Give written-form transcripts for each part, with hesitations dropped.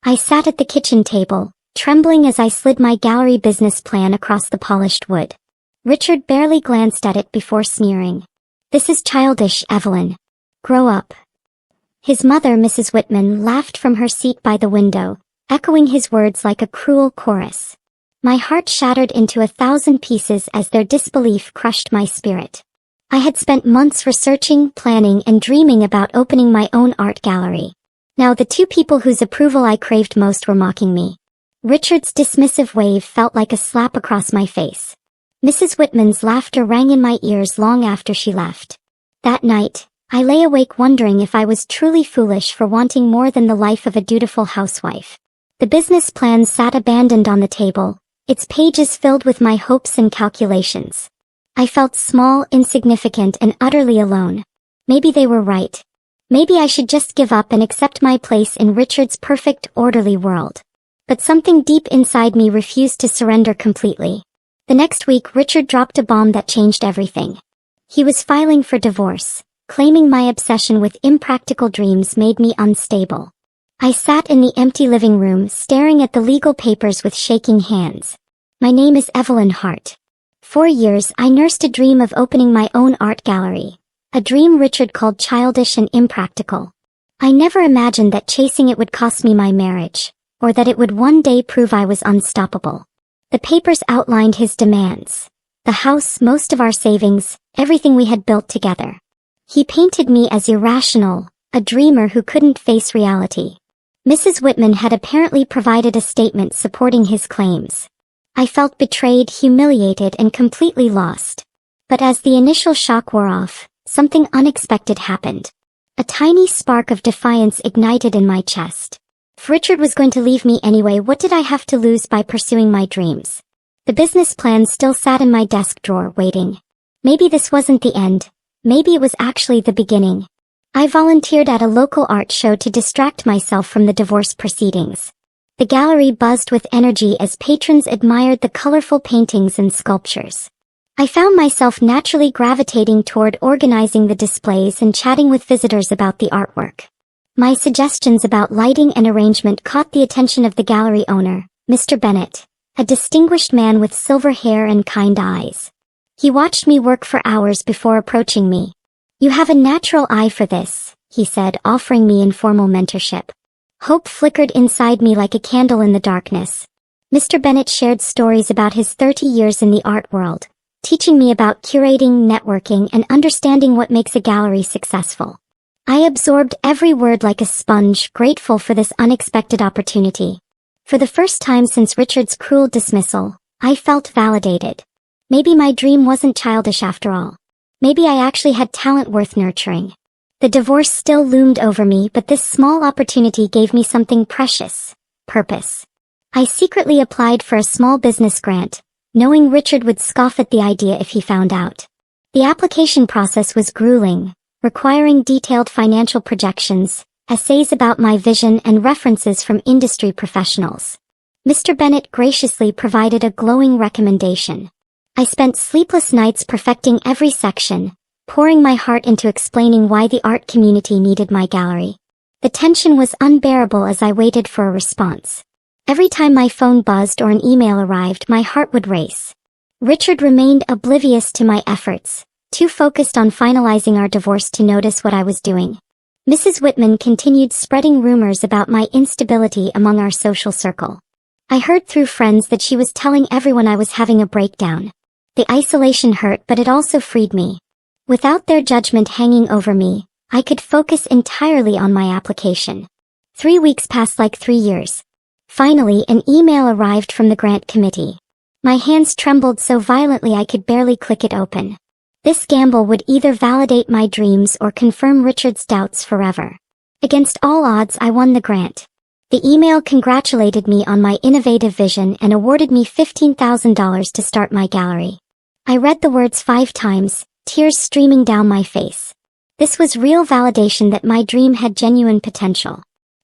I sat at the kitchen table, trembling as I slid my gallery business plan across the polished wood. Richard barely glanced at it before sneering. "This is childish, Evelyn. Grow up." His mother, Mrs. Whitman, laughed from her seat by the window, echoing his words like a cruel chorus. My heart shattered into 1,000 pieces as their disbelief crushed my spirit. I had spent months researching, planning, and dreaming about opening my own art gallery. Now the two people whose approval I craved most were mocking me. Richard's dismissive wave felt like a slap across my face. Mrs. Whitman's laughter rang in my ears long after she left. That night, I lay awake wondering if I was truly foolish for wanting more than the life of a dutiful housewife. The business plan sat abandoned on the table, its pages filled with my hopes and calculations. I felt small, insignificant, and utterly alone. Maybe they were right. Maybe I should just give up and accept my place in Richard's perfect, orderly world. But something deep inside me refused to surrender completely. The next week, Richard dropped a bomb that changed everything. He was filing for divorce, claiming my obsession with impractical dreams made me unstable. I sat in the empty living room, staring at the legal papers with shaking hands. My name is Evelyn Hart. For years, I nursed a dream of opening my own art gallery. A dream Richard called childish and impractical. I never imagined that chasing it would cost me my marriage, or that it would one day prove I was unstoppable. The papers outlined his demands. The house, most of our savings, everything we had built together. He painted me as irrational, a dreamer who couldn't face reality. Mrs. Whitman had apparently provided a statement supporting his claims. I felt betrayed, humiliated, and completely lost. But as the initial shock wore off, something unexpected happened. A tiny spark of defiance ignited in my chest. If Richard was going to leave me anyway, what did I have to lose by pursuing my dreams? The business plan still sat in my desk drawer, waiting. Maybe this wasn't the end. Maybe it was actually the beginning. I volunteered at a local art show to distract myself from the divorce proceedings. The gallery buzzed with energy as patrons admired the colorful paintings and sculptures. I found myself naturally gravitating toward organizing the displays and chatting with visitors about the artwork. My suggestions about lighting and arrangement caught the attention of the gallery owner, Mr. Bennett, a distinguished man with silver hair and kind eyes. He watched me work for hours before approaching me. "You have a natural eye for this," he said, offering me informal mentorship. Hope flickered inside me like a candle in the darkness. Mr. Bennett shared stories about his 30 years in the art world, teaching me about curating, networking, and understanding what makes a gallery successful. I absorbed every word like a sponge, grateful for this unexpected opportunity. For the first time since Richard's cruel dismissal, I felt validated. Maybe my dream wasn't childish after all. Maybe I actually had talent worth nurturing. The divorce still loomed over me, but this small opportunity gave me something precious: purpose. I secretly applied for a small business grant, knowing Richard would scoff at the idea if he found out. The application process was grueling, requiring detailed financial projections, essays about my vision, and references from industry professionals. Mr. Bennett graciously provided a glowing recommendation. I spent sleepless nights perfecting every section, pouring my heart into explaining why the art community needed my gallery. The tension was unbearable as I waited for a response. Every time my phone buzzed or an email arrived, my heart would race. Richard remained oblivious to my efforts, too focused on finalizing our divorce to notice what I was doing. Mrs. Whitman continued spreading rumors about my instability among our social circle. I heard through friends that she was telling everyone I was having a breakdown. The isolation hurt, but it also freed me. Without their judgment hanging over me, I could focus entirely on my application. 3 weeks passed like 3 years. Finally, an email arrived from the grant committee. My hands trembled so violently I could barely click it open. This gamble would either validate my dreams or confirm Richard's doubts forever. Against all odds, I won the grant. The email congratulated me on my innovative vision and awarded me $15,000 to start my gallery. I read the words 5 times, tears streaming down my face. This was real validation that my dream had genuine potential.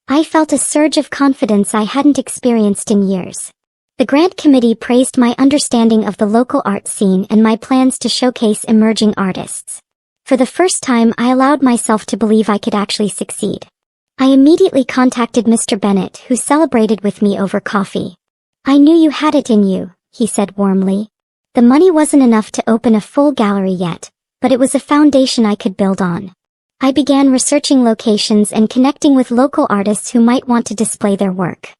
I felt a surge of confidence I hadn't experienced in years. The grant committee praised my understanding of the local art scene and my plans to showcase emerging artists. For the first time, I allowed myself to believe I could actually succeed. I immediately contacted Mr. Bennett, who celebrated with me over coffee. "I knew you had it in you," he said warmly. The money wasn't enough to open a full gallery yet, but it was a foundation I could build on. I began researching locations and connecting with local artists who might want to display their work.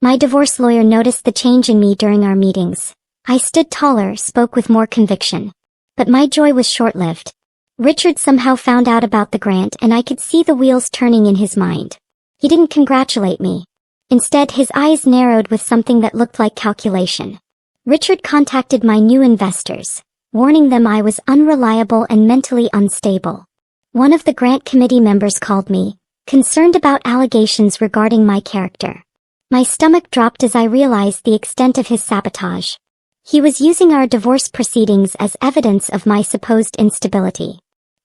My divorce lawyer noticed the change in me during our meetings. I stood taller, spoke with more conviction. But my joy was short-lived. Richard somehow found out about the grant and I could see the wheels turning in his mind. He didn't congratulate me. Instead, his eyes narrowed with something that looked like calculation. Richard contacted my new investors, warning them I was unreliable and mentally unstable. One of the grant committee members called me, concerned about allegations regarding my character. My stomach dropped as I realized the extent of his sabotage. He was using our divorce proceedings as evidence of my supposed instability.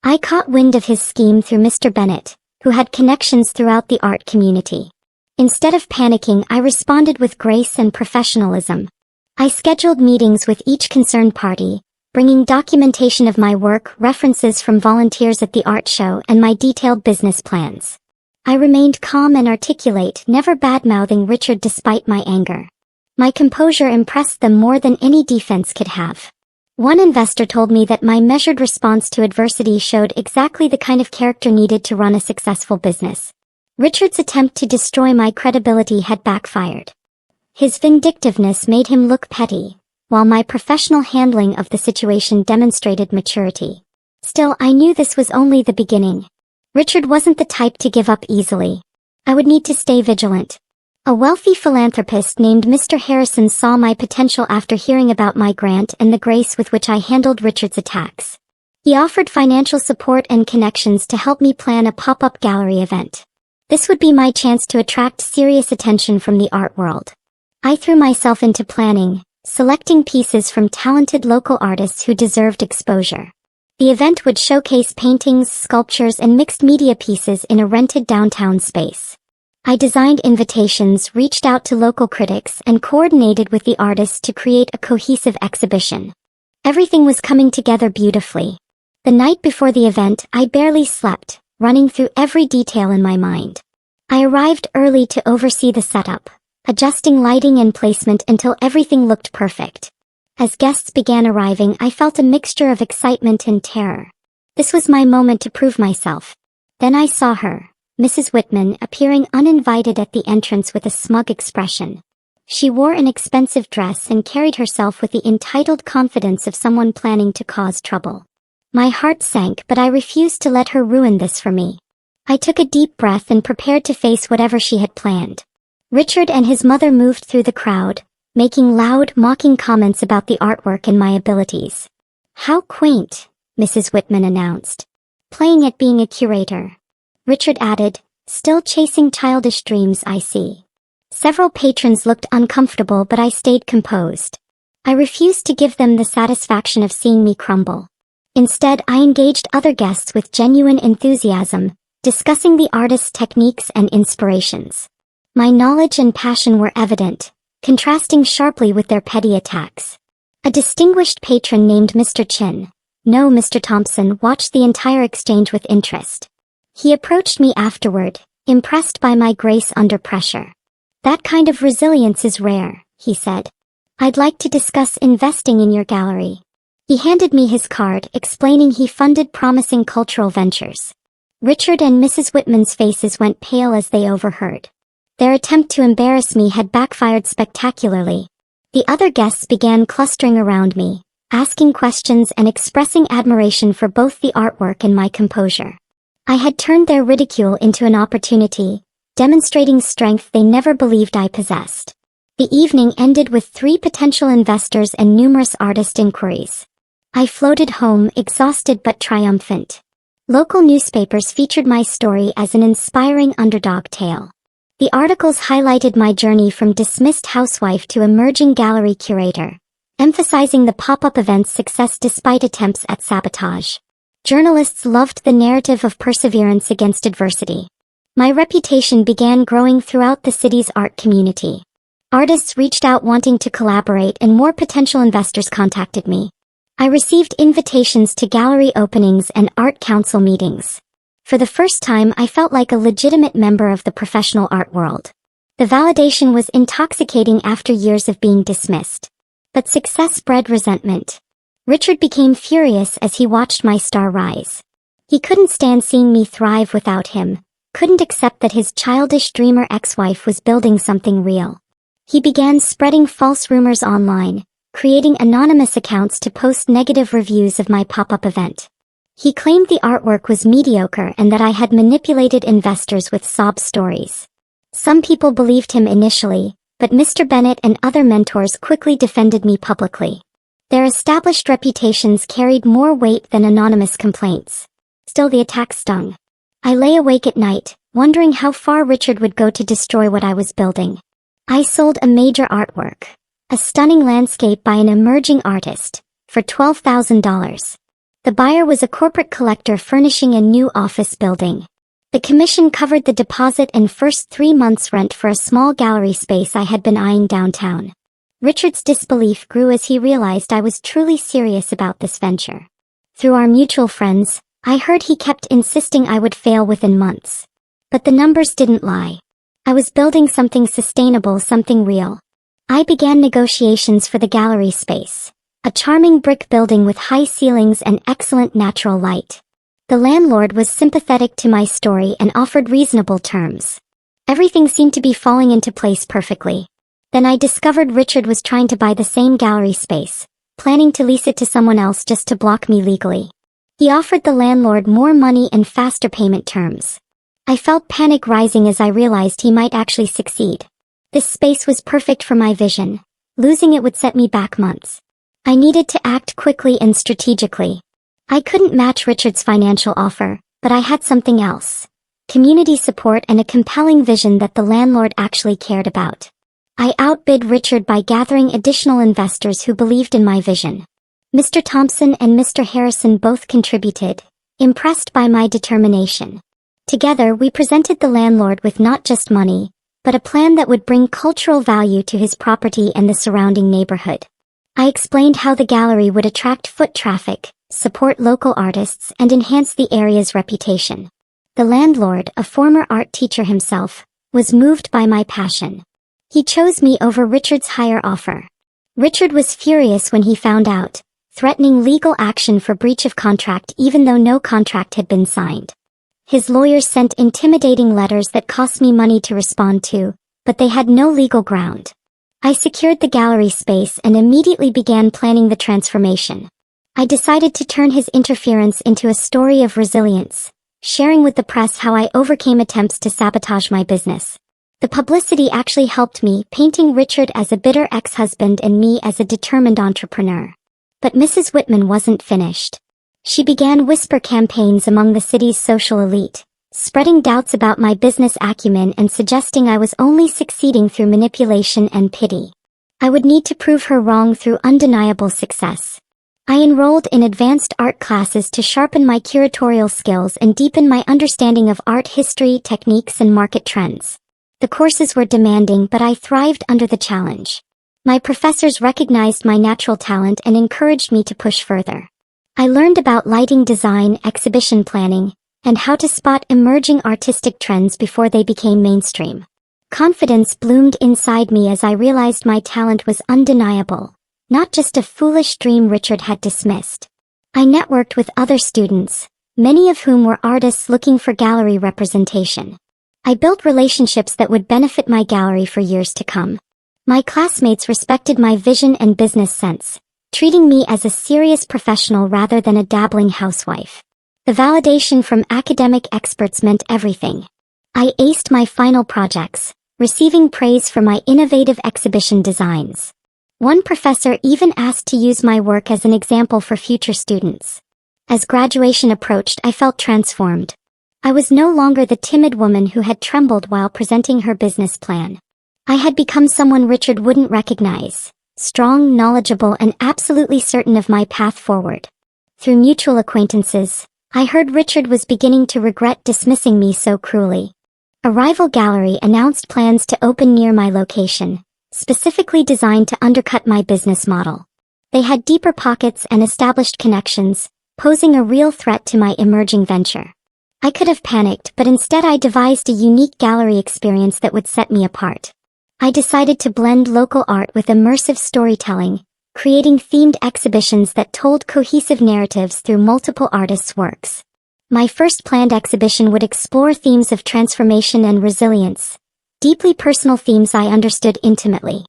I caught wind of his scheme through Mr. Bennett, who had connections throughout the art community. Instead of panicking, I responded with grace and professionalism. I scheduled meetings with each concerned party, bringing documentation of my work, references from volunteers at the art show, and my detailed business plans. I remained calm and articulate, never bad-mouthing Richard despite my anger. My composure impressed them more than any defense could have. One investor told me that my measured response to adversity showed exactly the kind of character needed to run a successful business. Richard's attempt to destroy my credibility had backfired. His vindictiveness made him look petty, while my professional handling of the situation demonstrated maturity. Still, I knew this was only the beginning. Richard wasn't the type to give up easily. I would need to stay vigilant. A wealthy philanthropist named Mr. Harrison saw my potential after hearing about my grant and the grace with which I handled Richard's attacks. He offered financial support and connections to help me plan a pop-up gallery event. This would be my chance to attract serious attention from the art world. I threw myself into planning, selecting pieces from talented local artists who deserved exposure. The event would showcase paintings, sculptures, and mixed media pieces in a rented downtown space. I designed invitations, reached out to local critics, and coordinated with the artists to create a cohesive exhibition. Everything was coming together beautifully. The night before the event, I barely slept, running through every detail in my mind. I arrived early to oversee the setup, adjusting lighting and placement until everything looked perfect. As guests began arriving, I felt a mixture of excitement and terror. This was my moment to prove myself. Then I saw her, Mrs. Whitman, appearing uninvited at the entrance with a smug expression. She wore an expensive dress and carried herself with the entitled confidence of someone planning to cause trouble. My heart sank, but I refused to let her ruin this for me. I took a deep breath and prepared to face whatever she had planned. Richard and his mother moved through the crowd, making loud, mocking comments about the artwork and my abilities. "How quaint," Mrs. Whitman announced. "Playing at being a curator," Richard added, "Still chasing childish dreams, I see." Several patrons looked uncomfortable, but I stayed composed. I refused to give them the satisfaction of seeing me crumble. Instead, I engaged other guests with genuine enthusiasm, discussing the artist's techniques and inspirations. My knowledge and passion were evident, contrasting sharply with their petty attacks. A distinguished patron named Mr. Chin, no Mr. Thompson, watched the entire exchange with interest. He approached me afterward, impressed by my grace under pressure. "That kind of resilience is rare," he said. "I'd like to discuss investing in your gallery." He handed me his card, explaining he funded promising cultural ventures. Richard and Mrs. Whitman's faces went pale as they overheard. Their attempt to embarrass me had backfired spectacularly. The other guests began clustering around me, asking questions and expressing admiration for both the artwork and my composure. I had turned their ridicule into an opportunity, demonstrating strength they never believed I possessed. The evening ended with 3 potential investors and numerous artist inquiries. I floated home, exhausted but triumphant. Local newspapers featured my story as an inspiring underdog tale. The articles highlighted my journey from dismissed housewife to emerging gallery curator, emphasizing the pop-up event's success despite attempts at sabotage. Journalists loved the narrative of perseverance against adversity. My reputation began growing throughout the city's art community. Artists reached out wanting to collaborate and more potential investors contacted me. I received invitations to gallery openings and art council meetings. For the first time, I felt like a legitimate member of the professional art world. The validation was intoxicating after years of being dismissed. But success bred resentment. Richard became furious as he watched my star rise. He couldn't stand seeing me thrive without him, couldn't accept that his childish dreamer ex-wife was building something real. He began spreading false rumors online, creating anonymous accounts to post negative reviews of my pop-up event. He claimed the artwork was mediocre and that I had manipulated investors with sob stories. Some people believed him initially, but Mr. Bennett and other mentors quickly defended me publicly. Their established reputations carried more weight than anonymous complaints. Still, the attack stung. I lay awake at night, wondering how far Richard would go to destroy what I was building. I sold a major artwork, a stunning landscape by an emerging artist, for $12,000. The buyer was a corporate collector furnishing a new office building. The commission covered the deposit and first 3 months' rent for a small gallery space I had been eyeing downtown. Richard's disbelief grew as he realized I was truly serious about this venture. Through our mutual friends, I heard he kept insisting I would fail within months. But the numbers didn't lie. I was building something sustainable, something real. I began negotiations for the gallery space, a charming brick building with high ceilings and excellent natural light. The landlord was sympathetic to my story and offered reasonable terms. Everything seemed to be falling into place perfectly. Then I discovered Richard was trying to buy the same gallery space, planning to lease it to someone else just to block me legally. He offered the landlord more money and faster payment terms. I felt panic rising as I realized he might actually succeed. This space was perfect for my vision. Losing it would set me back months. I needed to act quickly and strategically. I couldn't match Richard's financial offer, but I had something else. Community support and a compelling vision that the landlord actually cared about. I outbid Richard by gathering additional investors who believed in my vision. Mr. Thompson and Mr. Harrison both contributed, impressed by my determination. Together we presented the landlord with not just money, but a plan that would bring cultural value to his property and the surrounding neighborhood. I explained how the gallery would attract foot traffic, support local artists, and enhance the area's reputation. The landlord, a former art teacher himself, was moved by my passion. He chose me over Richard's higher offer. Richard was furious when he found out, threatening legal action for breach of contract even though no contract had been signed. His lawyers sent intimidating letters that cost me money to respond to, but they had no legal ground. I secured the gallery space and immediately began planning the transformation. I decided to turn his interference into a story of resilience, sharing with the press how I overcame attempts to sabotage my business. The publicity actually helped me, painting Richard as a bitter ex-husband and me as a determined entrepreneur. But Mrs. Whitman wasn't finished. She began whisper campaigns among the city's social elite, spreading doubts about my business acumen and suggesting I was only succeeding through manipulation and pity. I would need to prove her wrong through undeniable success. I enrolled in advanced art classes to sharpen my curatorial skills and deepen my understanding of art history, techniques, and market trends. The courses were demanding, but I thrived under the challenge. My professors recognized my natural talent and encouraged me to push further. I learned about lighting design, exhibition planning, and how to spot emerging artistic trends before they became mainstream. Confidence bloomed inside me as I realized my talent was undeniable, not just a foolish dream Richard had dismissed. I networked with other students, many of whom were artists looking for gallery representation. I built relationships that would benefit my gallery for years to come. My classmates respected my vision and business sense, treating me as a serious professional rather than a dabbling housewife. The validation from academic experts meant everything. I aced my final projects, receiving praise for my innovative exhibition designs. One professor even asked to use my work as an example for future students. As graduation approached, I felt transformed. I was no longer the timid woman who had trembled while presenting her business plan. I had become someone Richard wouldn't recognize, strong, knowledgeable, and absolutely certain of my path forward. Through mutual acquaintances, I heard Richard was beginning to regret dismissing me so cruelly. A rival gallery announced plans to open near my location, specifically designed to undercut my business model. They had deeper pockets and established connections, posing a real threat to my emerging venture. I could have panicked, but instead I devised a unique gallery experience that would set me apart. I decided to blend local art with immersive storytelling, creating themed exhibitions that told cohesive narratives through multiple artists' works. My first planned exhibition would explore themes of transformation and resilience, deeply personal themes I understood intimately.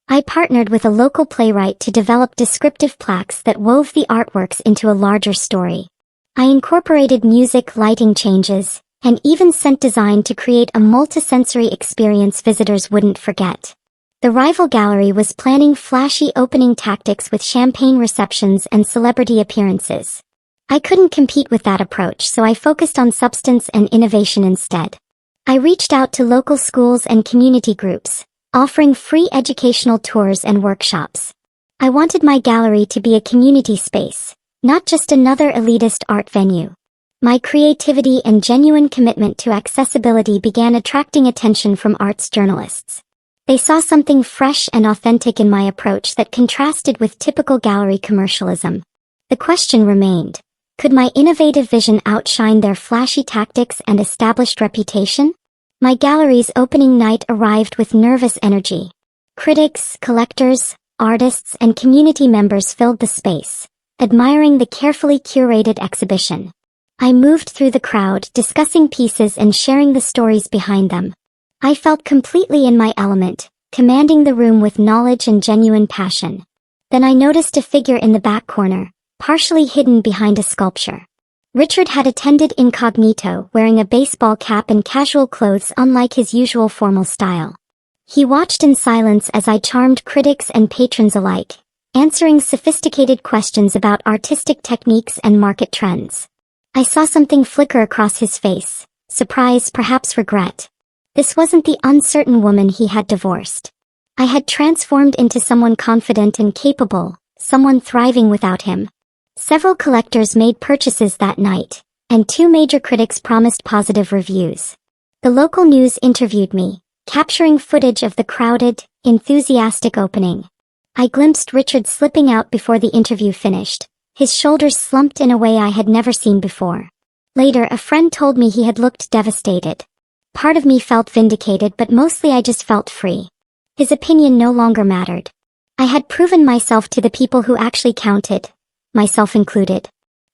I partnered with a local playwright to develop descriptive plaques that wove the artworks into a larger story. I incorporated music, lighting changes, and even scent design to create a multisensory experience visitors wouldn't forget. The rival gallery was planning flashy opening tactics with champagne receptions and celebrity appearances. I couldn't compete with that approach, so I focused on substance and innovation instead. I reached out to local schools and community groups, offering free educational tours and workshops. I wanted my gallery to be a community space, not just another elitist art venue. My creativity and genuine commitment to accessibility began attracting attention from arts journalists. They saw something fresh and authentic in my approach that contrasted with typical gallery commercialism. The question remained, could my innovative vision outshine their flashy tactics and established reputation? My gallery's opening night arrived with nervous energy. Critics, collectors, artists, and community members filled the space, admiring the carefully curated exhibition. I moved through the crowd, discussing pieces and sharing the stories behind them. I felt completely in my element, commanding the room with knowledge and genuine passion. Then I noticed a figure in the back corner, partially hidden behind a sculpture. Richard had attended incognito, wearing a baseball cap and casual clothes unlike his usual formal style. He watched in silence as I charmed critics and patrons alike, answering sophisticated questions about artistic techniques and market trends. I saw something flicker across his face, surprise, perhaps regret. This wasn't the uncertain woman he had divorced. I had transformed into someone confident and capable, someone thriving without him. Several collectors made purchases that night, and 2 major critics promised positive reviews. The local news interviewed me, capturing footage of the crowded, enthusiastic opening. I glimpsed Richard slipping out before the interview finished, his shoulders slumped in a way I had never seen before. Later, a friend told me he had looked devastated. Part of me felt vindicated, but mostly I just felt free. His opinion no longer mattered. I had proven myself to the people who actually counted, myself included.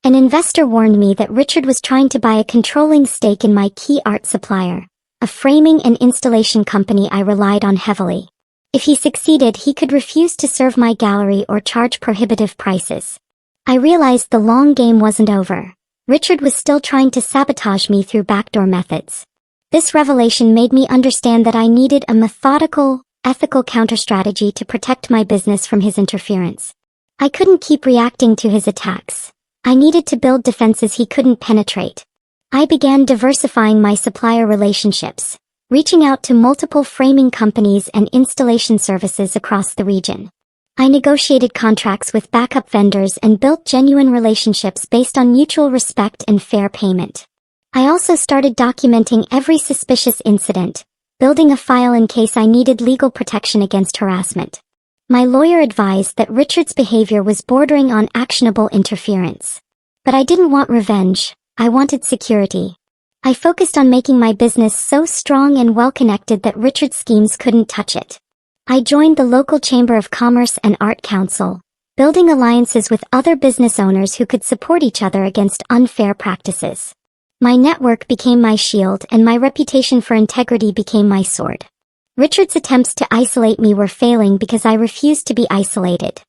An investor warned me that Richard was trying to buy a controlling stake in my key art supplier, a framing and installation company I relied on heavily. If he succeeded, he could refuse to serve my gallery or charge prohibitive prices. I realized the long game wasn't over. Richard was still trying to sabotage me through backdoor methods. This revelation made me understand that I needed a methodical, ethical counter-strategy to protect my business from his interference. I couldn't keep reacting to his attacks. I needed to build defenses he couldn't penetrate. I began diversifying my supplier relationships, reaching out to multiple framing companies and installation services across the region. I negotiated contracts with backup vendors and built genuine relationships based on mutual respect and fair payment. I also started documenting every suspicious incident, building a file in case I needed legal protection against harassment. My lawyer advised that Richard's behavior was bordering on actionable interference. But I didn't want revenge, I wanted security. I focused on making my business so strong and well-connected that Richard's schemes couldn't touch it. I joined the local Chamber of Commerce and Art Council, building alliances with other business owners who could support each other against unfair practices. My network became my shield and my reputation for integrity became my sword. Richard's attempts to isolate me were failing because I refused to be isolated.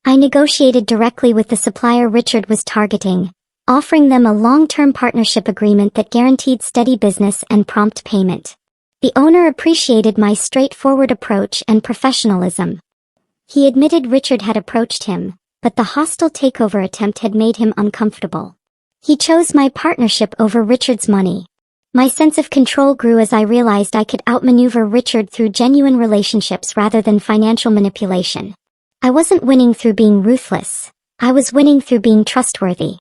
I negotiated directly with the supplier Richard was targeting, offering them a long-term partnership agreement that guaranteed steady business and prompt payment. The owner appreciated my straightforward approach and professionalism. He admitted Richard had approached him, but the hostile takeover attempt had made him uncomfortable. He chose my partnership over Richard's money. My sense of control grew as I realized I could outmaneuver Richard through genuine relationships rather than financial manipulation. I wasn't winning through being ruthless. I was winning through being trustworthy.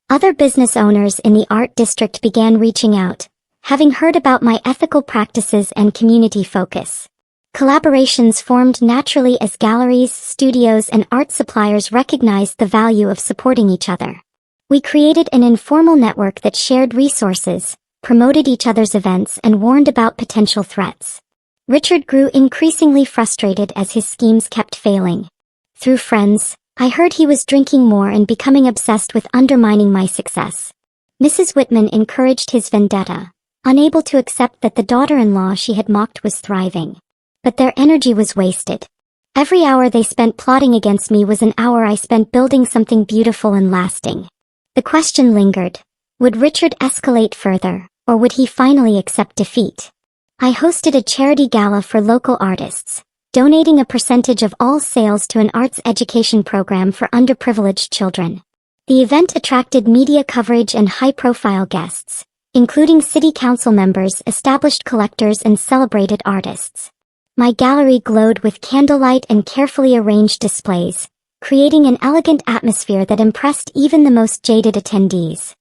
Other business owners in the art district began reaching out, having heard about my ethical practices and community focus. Collaborations formed naturally as galleries, studios, and art suppliers recognized the value of supporting each other. We created an informal network that shared resources, promoted each other's events and warned about potential threats. Richard grew increasingly frustrated as his schemes kept failing. Through friends, I heard he was drinking more and becoming obsessed with undermining my success. Mrs. Whitman encouraged his vendetta, unable to accept that the daughter-in-law she had mocked was thriving. But their energy was wasted. Every hour they spent plotting against me was an hour I spent building something beautiful and lasting. The question lingered. Would Richard escalate further, or would he finally accept defeat? I hosted a charity gala for local artists, donating a percentage of all sales to an arts education program for underprivileged children. The event attracted media coverage and high-profile guests, including city council members, established collectors, and celebrated artists. My gallery glowed with candlelight and carefully arranged displays, creating an elegant atmosphere that impressed even the most jaded attendees.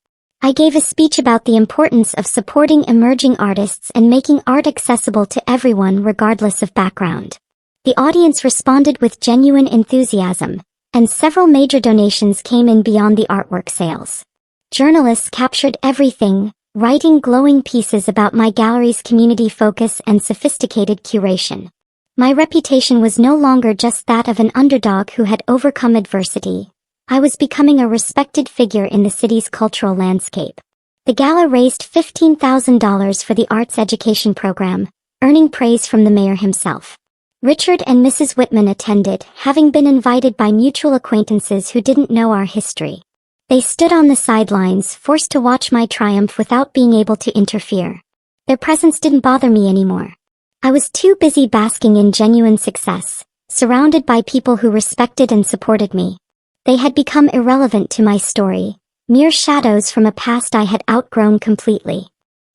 I gave a speech about the importance of supporting emerging artists and making art accessible to everyone regardless of background. The audience responded with genuine enthusiasm, and several major donations came in beyond the artwork sales. Journalists captured everything, writing glowing pieces about my gallery's community focus and sophisticated curation. My reputation was no longer just that of an underdog who had overcome adversity. I was becoming a respected figure in the city's cultural landscape. The gala raised $15,000 for the arts education program, earning praise from the mayor himself. Richard and Mrs. Whitman attended, having been invited by mutual acquaintances who didn't know our history. They stood on the sidelines, forced to watch my triumph without being able to interfere. Their presence didn't bother me anymore. I was too busy basking in genuine success, surrounded by people who respected and supported me. They had become irrelevant to my story, mere shadows from a past I had outgrown completely.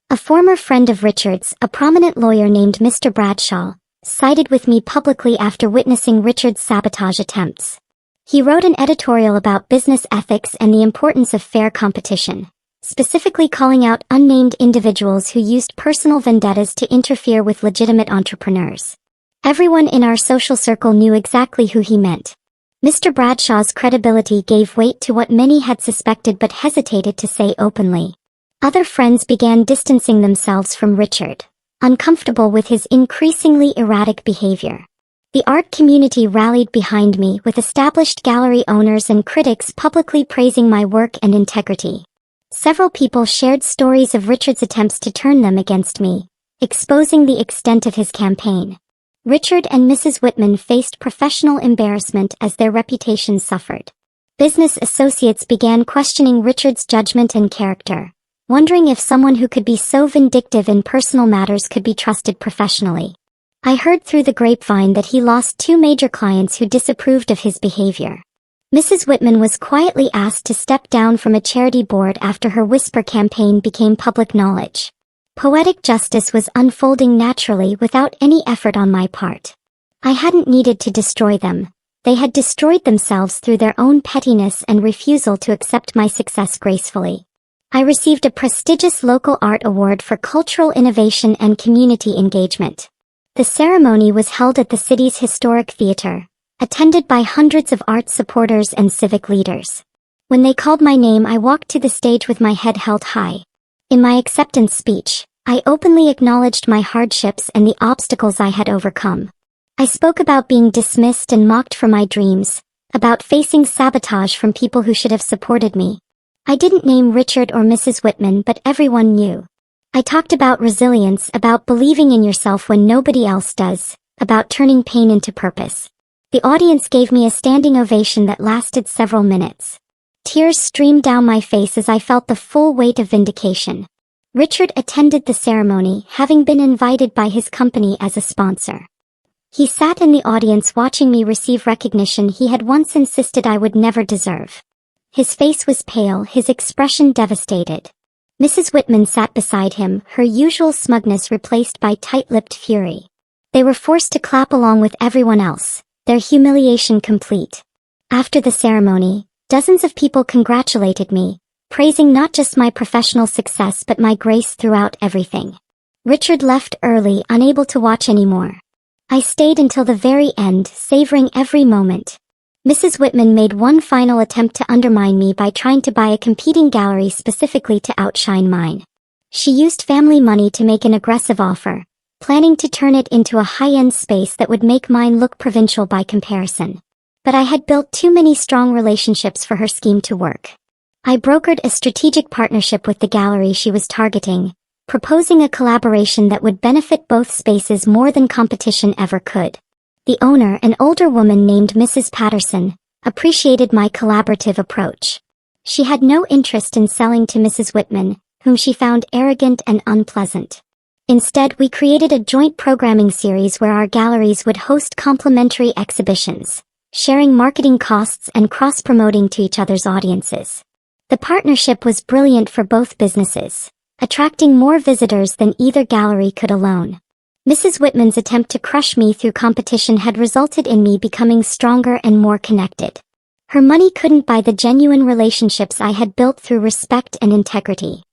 A former friend of Richard's, a prominent lawyer named Mr. Bradshaw, sided with me publicly after witnessing Richard's sabotage attempts. He wrote an editorial about business ethics and the importance of fair competition, specifically calling out unnamed individuals who used personal vendettas to interfere with legitimate entrepreneurs. Everyone in our social circle knew exactly who he meant. Mr. Bradshaw's credibility gave weight to what many had suspected but hesitated to say openly. Other friends began distancing themselves from Richard, uncomfortable with his increasingly erratic behavior. The art community rallied behind me, with established gallery owners and critics publicly praising my work and integrity. Several people shared stories of Richard's attempts to turn them against me, exposing the extent of his campaign. Richard and Mrs. Whitman faced professional embarrassment as their reputations suffered. Business associates began questioning Richard's judgment and character, wondering if someone who could be so vindictive in personal matters could be trusted professionally. I heard through the grapevine that he lost 2 major clients who disapproved of his behavior. Mrs. Whitman was quietly asked to step down from a charity board after her whisper campaign became public knowledge. Poetic justice was unfolding naturally without any effort on my part. I hadn't needed to destroy them. They had destroyed themselves through their own pettiness and refusal to accept my success gracefully. I received a prestigious local art award for cultural innovation and community engagement. The ceremony was held at the city's historic theater, attended by hundreds of art supporters and civic leaders. When they called my name, I walked to the stage with my head held high. In my acceptance speech, I openly acknowledged my hardships and the obstacles I had overcome. I spoke about being dismissed and mocked for my dreams, about facing sabotage from people who should have supported me. I didn't name Richard or Mrs. Whitman, but everyone knew. I talked about resilience, about believing in yourself when nobody else does, about turning pain into purpose. The audience gave me a standing ovation that lasted several minutes. Tears streamed down my face as I felt the full weight of vindication. Richard attended the ceremony, having been invited by his company as a sponsor. He sat in the audience watching me receive recognition he had once insisted I would never deserve. His face was pale, his expression devastated. Mrs. Whitman sat beside him, her usual smugness replaced by tight-lipped fury. They were forced to clap along with everyone else, their humiliation complete. After the ceremony, dozens of people congratulated me, praising not just my professional success but my grace throughout everything. Richard left early, unable to watch anymore. I stayed until the very end, savoring every moment. Mrs. Whitman made one final attempt to undermine me by trying to buy a competing gallery specifically to outshine mine. She used family money to make an aggressive offer, planning to turn it into a high-end space that would make mine look provincial by comparison. But I had built too many strong relationships for her scheme to work. I brokered a strategic partnership with the gallery she was targeting, proposing a collaboration that would benefit both spaces more than competition ever could. The owner, an older woman named Mrs. Patterson, appreciated my collaborative approach. She had no interest in selling to Mrs. Whitman, whom she found arrogant and unpleasant. Instead, we created a joint programming series where our galleries would host complimentary exhibitions, sharing marketing costs and cross-promoting to each other's audiences. The partnership was brilliant for both businesses, attracting more visitors than either gallery could alone. Mrs. Whitman's attempt to crush me through competition had resulted in me becoming stronger and more connected. Her money couldn't buy the genuine relationships I had built through respect and integrity.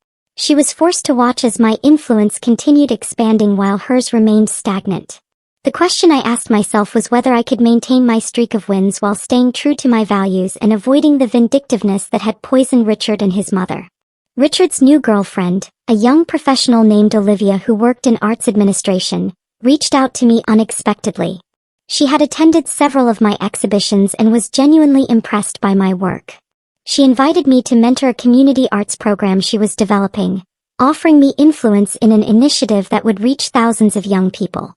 She was forced to watch as my influence continued expanding while hers remained stagnant. The question I asked myself was whether I could maintain my streak of wins while staying true to my values and avoiding the vindictiveness that had poisoned Richard and his mother. Richard's new girlfriend, a young professional named Olivia who worked in arts administration, reached out to me unexpectedly. She had attended several of my exhibitions and was genuinely impressed by my work. She invited me to mentor a community arts program she was developing, offering me influence in an initiative that would reach thousands of young people.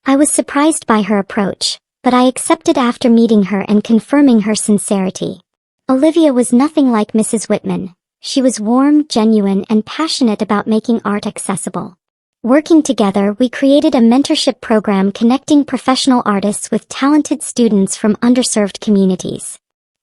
I was surprised by her approach, but I accepted after meeting her and confirming her sincerity. Olivia was nothing like Mrs. Whitman. She was warm, genuine, and passionate about making art accessible. Working together, we created a mentorship program connecting professional artists with talented students from underserved communities.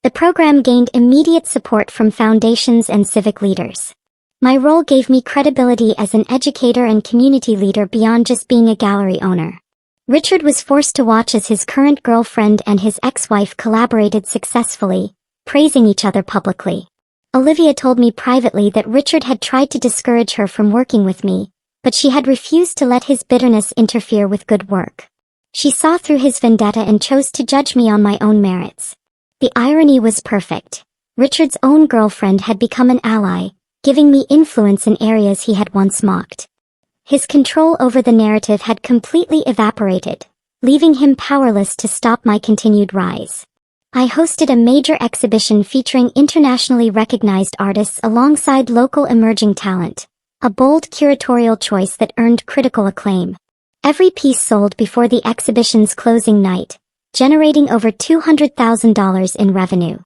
The program gained immediate support from foundations and civic leaders. My role gave me credibility as an educator and community leader beyond just being a gallery owner. Richard was forced to watch as his current girlfriend and his ex-wife collaborated successfully, praising each other publicly. Olivia told me privately that Richard had tried to discourage her from working with me, but she had refused to let his bitterness interfere with good work. She saw through his vendetta and chose to judge me on my own merits. The irony was perfect. Richard's own girlfriend had become an ally, giving me influence in areas he had once mocked. His control over the narrative had completely evaporated, leaving him powerless to stop my continued rise. I hosted a major exhibition featuring internationally recognized artists alongside local emerging talent, a bold curatorial choice that earned critical acclaim. Every piece sold before the exhibition's closing night, generating over $200,000 in revenue.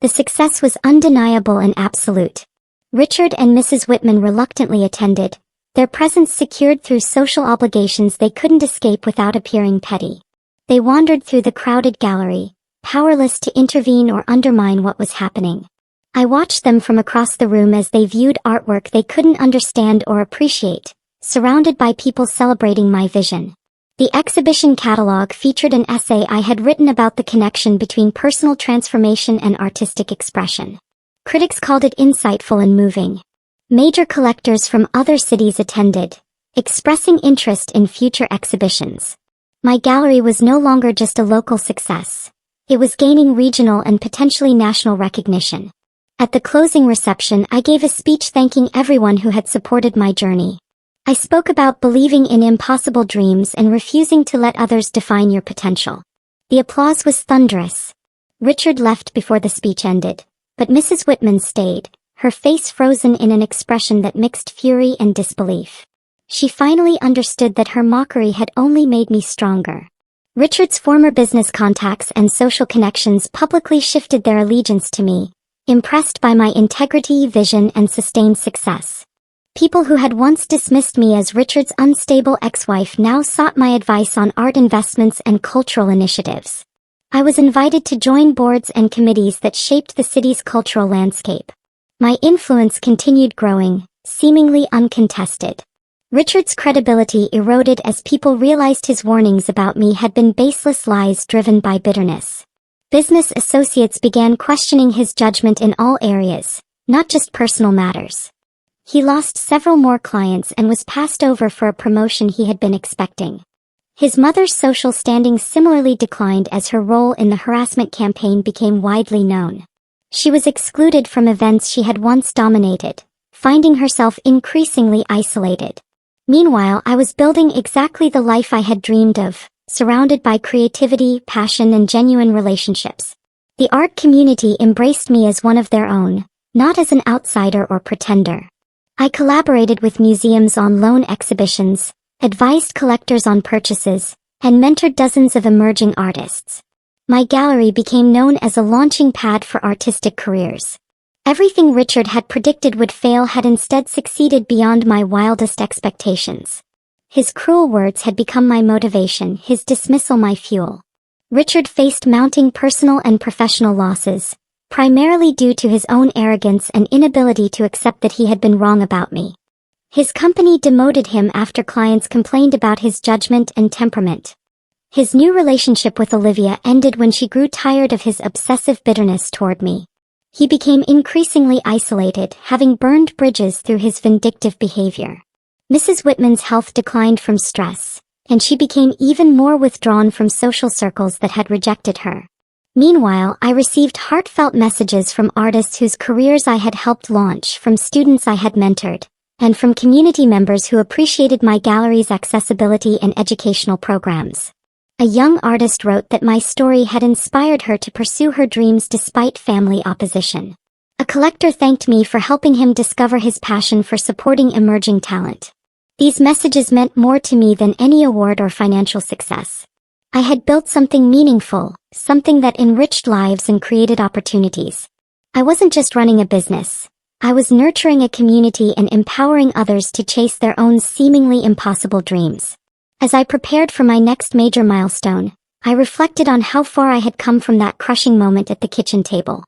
The success was undeniable and absolute. Richard and Mrs. Whitman reluctantly attended, their presence secured through social obligations they couldn't escape without appearing petty. They wandered through the crowded gallery, powerless to intervene or undermine what was happening. I watched them from across the room as they viewed artwork they couldn't understand or appreciate, surrounded by people celebrating my vision. The exhibition catalog featured an essay I had written about the connection between personal transformation and artistic expression. Critics called it insightful and moving. Major collectors from other cities attended, expressing interest in future exhibitions. My gallery was no longer just a local success. It was gaining regional and potentially national recognition. At the closing reception, I gave a speech thanking everyone who had supported my journey. I spoke about believing in impossible dreams and refusing to let others define your potential. The applause was thunderous. Richard left before the speech ended, but Mrs. Whitman stayed, her face frozen in an expression that mixed fury and disbelief. She finally understood that her mockery had only made me stronger. Richard's former business contacts and social connections publicly shifted their allegiance to me, impressed by my integrity, vision, and sustained success. People who had once dismissed me as Richard's unstable ex-wife now sought my advice on art investments and cultural initiatives. I was invited to join boards and committees that shaped the city's cultural landscape. My influence continued growing, seemingly uncontested. Richard's credibility eroded as people realized his warnings about me had been baseless lies driven by bitterness. Business associates began questioning his judgment in all areas, not just personal matters. He lost several more clients and was passed over for a promotion he had been expecting. His mother's social standing similarly declined as her role in the harassment campaign became widely known. She was excluded from events she had once dominated, finding herself increasingly isolated. Meanwhile, I was building exactly the life I had dreamed of, surrounded by creativity, passion, and genuine relationships. The art community embraced me as one of their own, not as an outsider or pretender. I collaborated with museums on loan exhibitions, advised collectors on purchases, and mentored dozens of emerging artists. My gallery became known as a launching pad for artistic careers. Everything Richard had predicted would fail had instead succeeded beyond my wildest expectations. His cruel words had become my motivation, his dismissal my fuel. Richard faced mounting personal and professional losses, primarily due to his own arrogance and inability to accept that he had been wrong about me. His company demoted him after clients complained about his judgment and temperament. His new relationship with Olivia ended when she grew tired of his obsessive bitterness toward me. He became increasingly isolated, having burned bridges through his vindictive behavior. Mrs. Whitman's health declined from stress, and she became even more withdrawn from social circles that had rejected her. Meanwhile, I received heartfelt messages from artists whose careers I had helped launch, from students I had mentored, and from community members who appreciated my gallery's accessibility and educational programs. A young artist wrote that my story had inspired her to pursue her dreams despite family opposition. A collector thanked me for helping him discover his passion for supporting emerging talent. These messages meant more to me than any award or financial success. I had built something meaningful, something that enriched lives and created opportunities. I wasn't just running a business. I was nurturing a community and empowering others to chase their own seemingly impossible dreams. As I prepared for my next major milestone, I reflected on how far I had come from that crushing moment at the kitchen table.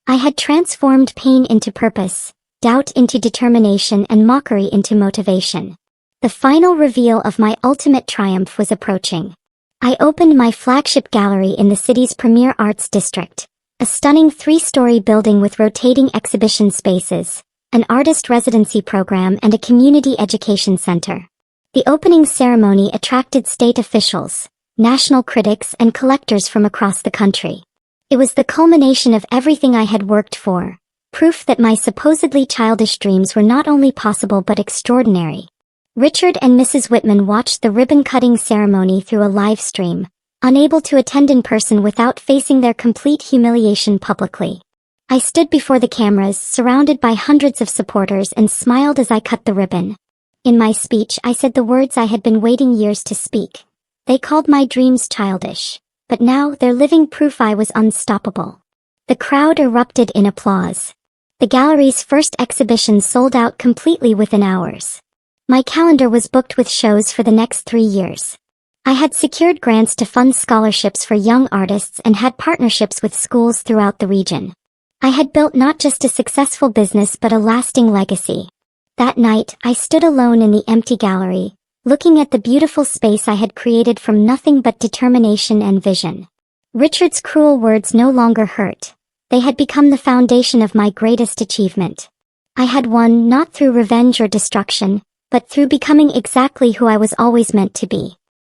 I had transformed pain into purpose, doubt into determination, and mockery into motivation. The final reveal of my ultimate triumph was approaching. I opened my flagship gallery in the city's premier arts district, a stunning 3-story building with rotating exhibition spaces, an artist residency program, and a community education center. The opening ceremony attracted state officials, national critics, and collectors from across the country. It was the culmination of everything I had worked for, proof that my supposedly childish dreams were not only possible but extraordinary. Richard and Mrs. Whitman watched the ribbon-cutting ceremony through a live stream, unable to attend in person without facing their complete humiliation publicly. I stood before the cameras, surrounded by hundreds of supporters, and smiled as I cut the ribbon. In my speech, I said the words I had been waiting years to speak. They called my dreams childish, but now they're living proof I was unstoppable. The crowd erupted in applause. The gallery's first exhibition sold out completely within hours. My calendar was booked with shows for the next 3 years. I had secured grants to fund scholarships for young artists and had partnerships with schools throughout the region. I had built not just a successful business but a lasting legacy. That night, I stood alone in the empty gallery, looking at the beautiful space I had created from nothing but determination and vision. Richard's cruel words no longer hurt. They had become the foundation of my greatest achievement. I had won not through revenge or destruction, but through becoming exactly who I was always meant to be.